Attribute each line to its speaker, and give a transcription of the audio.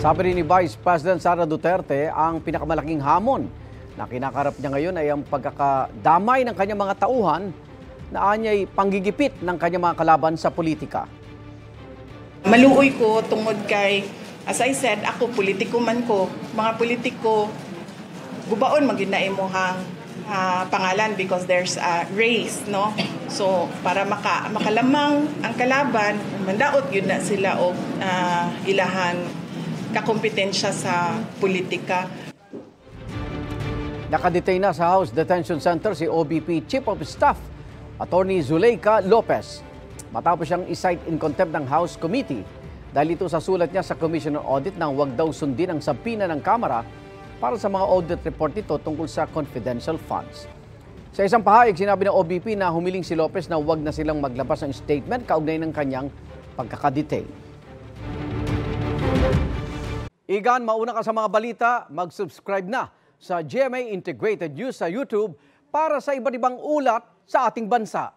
Speaker 1: Sabi rin ni Vice President Sara Duterte, ang pinakamalaking hamon na kinakarap niya ngayon ay ang pagkakadamay ng kanyang mga tauhan na anya'y panggigipit ng kanyang mga kalaban sa politika.
Speaker 2: Maluoy ko tungod kay, as I said, ako politiko man ko. Mga politiko, gubaon magina imong pangalan because there's a race, no? So, para makalamang ang kalaban, mandaot yun na sila o ilahan kakompetensya sa politika.
Speaker 1: Nakadetain na sa House Detention Center si OBP Chief of Staff, Attorney Zuleika Lopez, matapos siyang isight in contempt ng House Committee dahil ito sa sulat niya sa Commission on Audit na huwag daw sundin ang sabina ng Kamara para sa mga audit report nito tungkol sa confidential funds. Sa isang pahayag, sinabi ng OBP na humiling si Lopez na huwag na silang maglabas ng statement kaugnay ng kanyang pagkakadetain. Igan, mauna ka sa mga balita, mag-subscribe na sa GMA Integrated News sa YouTube para sa iba't ibang ulat sa ating bansa.